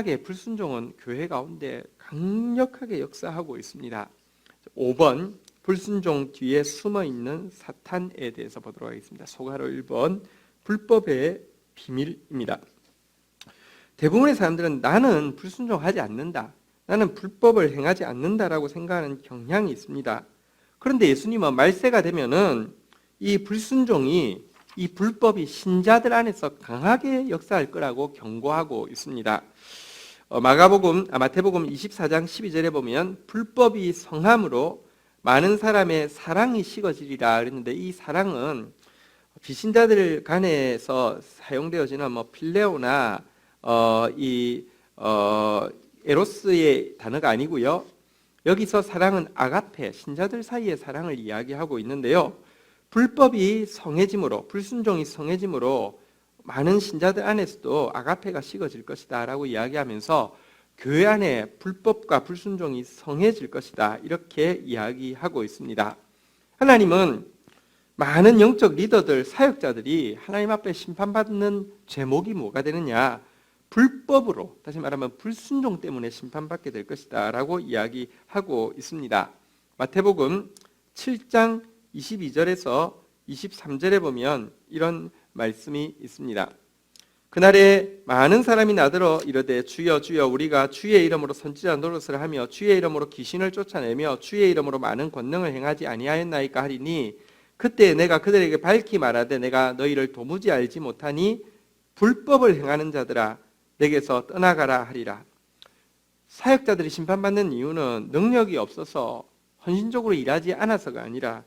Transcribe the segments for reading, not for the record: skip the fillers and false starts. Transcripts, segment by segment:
은밀하게 불순종은 교회 가운데 강력하게 역사하고 있습니다. 5번 불순종 뒤에 숨어있는 사탄에 대해서 보도록 하겠습니다. 소가로 1번 불법의 비밀입니다. 대부분의 사람들은 나는 불순종하지 않는다, 나는 불법을 행하지 않는다라고 생각하는 경향이 있습니다. 그런데 예수님은 말세가 되면은 이 불순종이, 이 불법이 신자들 안에서 강하게 역사할 거라고 경고하고 있습니다. 마태복음 24장 12절에 보면 불법이 성함으로 많은 사람의 사랑이 식어지리라 그랬는데, 이 사랑은 비신자들 간에서 사용되어지는 필레오나 에로스의 단어가 아니고요. 여기서 사랑은 아가페, 신자들 사이의 사랑을 이야기하고 있는데요. 불법이 성해짐으로, 불순종이 성해짐으로 많은 신자들 안에서도 아가페가 식어질 것이다 라고 이야기하면서 교회 안에 불법과 불순종이 성해질 것이다, 이렇게 이야기하고 있습니다. 하나님은 많은 영적 리더들, 사역자들이 하나님 앞에 심판받는 제목이 뭐가 되느냐? 불법으로, 다시 말하면 불순종 때문에 심판받게 될 것이다 라고 이야기하고 있습니다. 마태복음 7장 22절에서 23절에 보면 이런 말씀이 있습니다. 그날에 많은 사람이 나더러 이르되 주여 주여 우리가 주의 이름으로 선지자 노릇을 하며 주의 이름으로 귀신을 쫓아내며 주의 이름으로 많은 권능을 행하지 아니하였나이까 하리니, 그때 내가 그들에게 밝히 말하되 내가 너희를 도무지 알지 못하니 불법을 행하는 자들아 내게서 떠나가라 하리라. 사역자들이 심판받는 이유는 능력이 없어서 헌신적으로 일하지 않아서가 아니라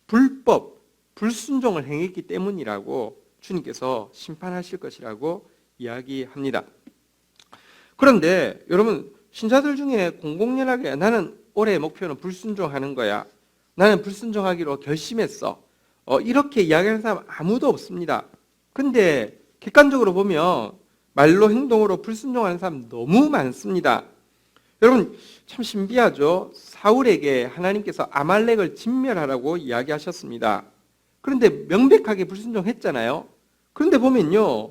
불법, 불순종을 행했기 때문이라고 주님께서 심판하실 것이라고 이야기합니다. 그런데 여러분, 신자들 중에 공공연하게 나는 올해의 목표는 불순종하는 거야, 나는 불순종하기로 결심했어, 이렇게 이야기하는 사람 아무도 없습니다. 근데 객관적으로 보면 말로 행동으로 불순종하는 사람 너무 많습니다. 여러분 참 신비하죠. 사울에게 하나님께서 아말렉을 진멸하라고 이야기하셨습니다. 그런데 명백하게 불순종했잖아요. 그런데 보면요,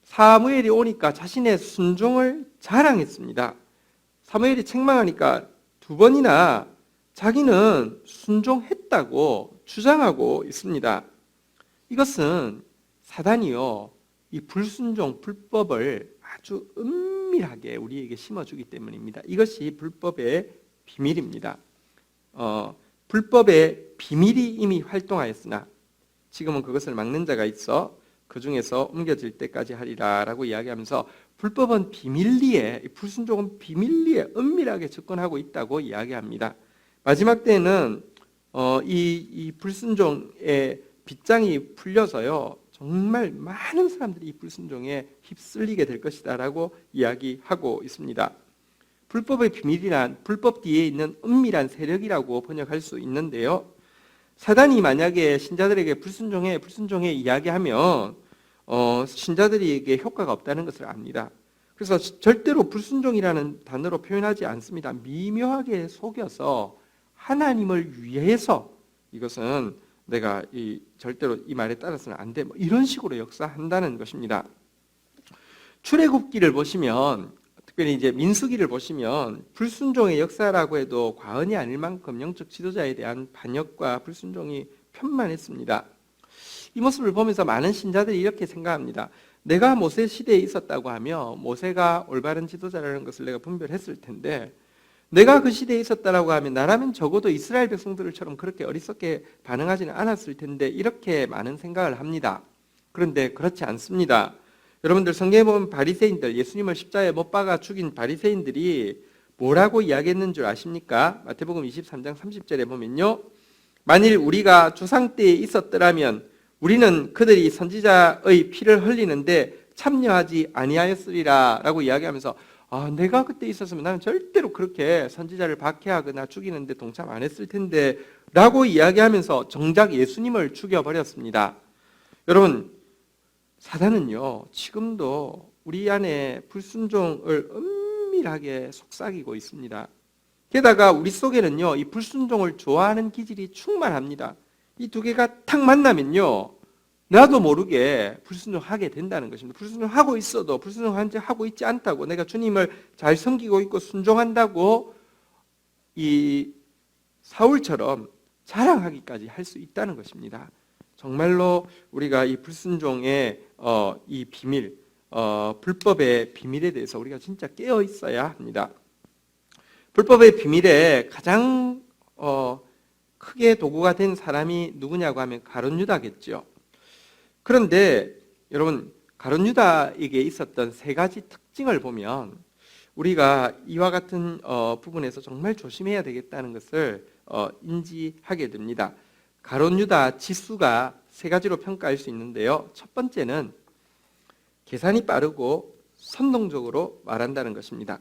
사무엘이 오니까 자신의 순종을 자랑했습니다. 사무엘이 책망하니까 2번이나 자기는 순종했다고 주장하고 있습니다. 이것은 사단이요, 이 불순종, 불법을 아주 은밀하게 우리에게 심어주기 때문입니다. 이것이 불법의 비밀입니다. 불법의 비밀이 이미 활동하였으나 지금은 그것을 막는 자가 있어 그 중에서 옮겨질 때까지 하리라 라고 이야기하면서 불법은 비밀리에, 불순종은 비밀리에 은밀하게 접근하고 있다고 이야기합니다. 마지막 때에는 이 불순종의 빗장이 풀려서요, 정말 많은 사람들이 이 불순종에 휩쓸리게 될 것이다 라고 이야기하고 있습니다. 불법의 비밀이란 불법 뒤에 있는 은밀한 세력이라고 번역할 수 있는데요, 사단이 만약에 신자들에게 불순종해 이야기하면 신자들에게 효과가 없다는 것을 압니다. 그래서 절대로 불순종이라는 단어로 표현하지 않습니다. 미묘하게 속여서 하나님을 위해서 이것은 내가 절대로 이 말에 따라서는 안 돼, 이런 식으로 역사한다는 것입니다. 출애굽기를 보시면, 특별히 이제 민수기를 보시면 불순종의 역사라고 해도 과언이 아닐 만큼 영적 지도자에 대한 반역과 불순종이 편만했습니다. 이 모습을 보면서 많은 신자들이 이렇게 생각합니다. 내가 모세 시대에 있었다고 하며 모세가 올바른 지도자라는 것을 내가 분별했을 텐데, 내가 그 시대에 있었다라고 하면 나라면 적어도 이스라엘 백성들처럼 그렇게 어리석게 반응하지는 않았을 텐데, 이렇게 많은 생각을 합니다. 그런데 그렇지 않습니다. 여러분들 성경에 보면 바리새인들, 예수님을 십자가에 못 박아 죽인 바리새인들이 뭐라고 이야기했는 줄 아십니까? 마태복음 23장 30절에 보면요, 만일 우리가 조상 때에 있었더라면 우리는 그들이 선지자의 피를 흘리는데 참여하지 아니하였으리라 라고 이야기하면서, 내가 그때 있었으면 나는 절대로 그렇게 선지자를 박해하거나 죽이는데 동참 안 했을 텐데 라고 이야기하면서 정작 예수님을 죽여버렸습니다. 여러분, 사단은요 지금도 우리 안에 불순종을 은밀하게 속삭이고 있습니다. 게다가 우리 속에는요 이 불순종을 좋아하는 기질이 충만합니다. 이 두 개가 탁 만나면요 나도 모르게 불순종하게 된다는 것입니다. 불순종하고 있어도 불순종하고 있지 않다고, 내가 주님을 잘 섬기고 있고 순종한다고 이 사울처럼 자랑하기까지 할 수 있다는 것입니다. 정말로 우리가 이 불순종의 이 비밀, 불법의 비밀에 대해서 우리가 진짜 깨어 있어야 합니다. 불법의 비밀에 가장 크게 도구가 된 사람이 누구냐고 하면 가룟 유다겠죠. 그런데 여러분, 가룟 유다에게 있었던 세 가지 특징을 보면 우리가 이와 같은 부분에서 정말 조심해야 되겠다는 것을 인지하게 됩니다. 가룟 유다 지수가 세 가지로 평가할 수 있는데요. 첫 번째는 계산이 빠르고 선동적으로 말한다는 것입니다.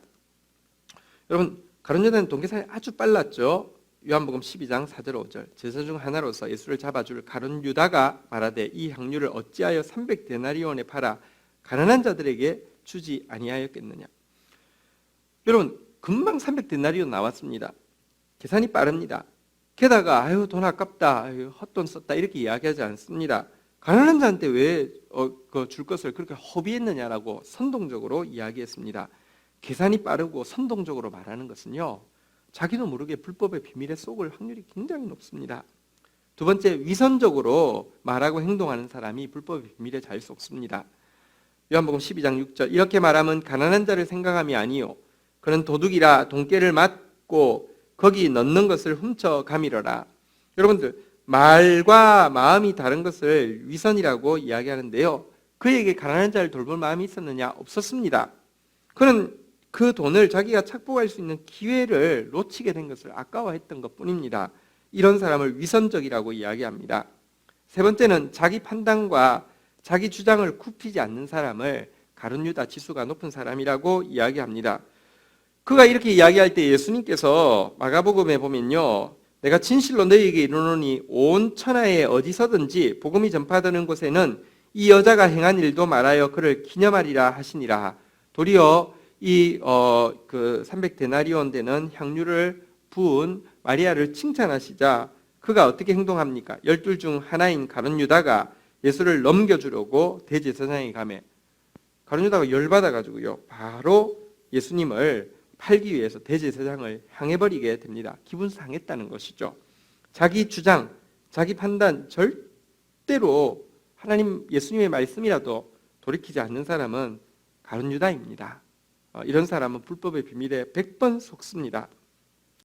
여러분, 가룟 유다는 동계산이 아주 빨랐죠. 요한복음 12장 4절 5절, 제사 중 하나로서 예수를 잡아줄 가룟 유다가 말하되 이 향유를 어찌하여 300데나리온에 팔아 가난한 자들에게 주지 아니하였겠느냐. 여러분, 금방 300데나리온 나왔습니다. 계산이 빠릅니다. 게다가 아유 돈 아깝다, 아유, 헛돈 썼다 이렇게 이야기하지 않습니다. 가난한 자한테 왜 줄 것을 그렇게 허비했느냐라고 선동적으로 이야기했습니다. 계산이 빠르고 선동적으로 말하는 것은요, 자기도 모르게 불법의 비밀에 속을 확률이 굉장히 높습니다. 두 번째, 위선적으로 말하고 행동하는 사람이 불법의 비밀에 잘 속습니다. 요한복음 12장 6절, 이렇게 말하면 가난한 자를 생각함이 아니요 그는 도둑이라 돈깨를 맞고 거기 넣는 것을 훔쳐가미러라. 여러분들, 말과 마음이 다른 것을 위선이라고 이야기하는데요, 그에게 가난한 자를 돌볼 마음이 있었느냐? 없었습니다. 그는 그 돈을 자기가 착복할 수 있는 기회를 놓치게 된 것을 아까워했던 것뿐입니다. 이런 사람을 위선적이라고 이야기합니다. 세 번째는 자기 판단과 자기 주장을 굽히지 않는 사람을 가룟 유다 지수가 높은 사람이라고 이야기합니다. 그가 이렇게 이야기할 때 예수님께서 마가복음에 보면요, 내가 진실로 너희에게 이르노니 온 천하에 어디서든지 복음이 전파되는 곳에는 이 여자가 행한 일도 말하여 그를 기념하리라 하시니라. 도리어 이 300데나리온 되는 향유를 부은 마리아를 칭찬하시자 그가 어떻게 행동합니까? 12 중 하나인 가룟 유다가 예수를 넘겨주려고 대제사장에 가매 가룟 유다가 열받아가지고요, 바로 예수님을 팔기 위해서 대제사장을 향해버리게 됩니다. 기분 상했다는 것이죠. 자기 주장, 자기 판단 절대로 하나님 예수님의 말씀이라도 돌이키지 않는 사람은 가룟 유다입니다. 이런 사람은 불법의 비밀에 100번 속습니다.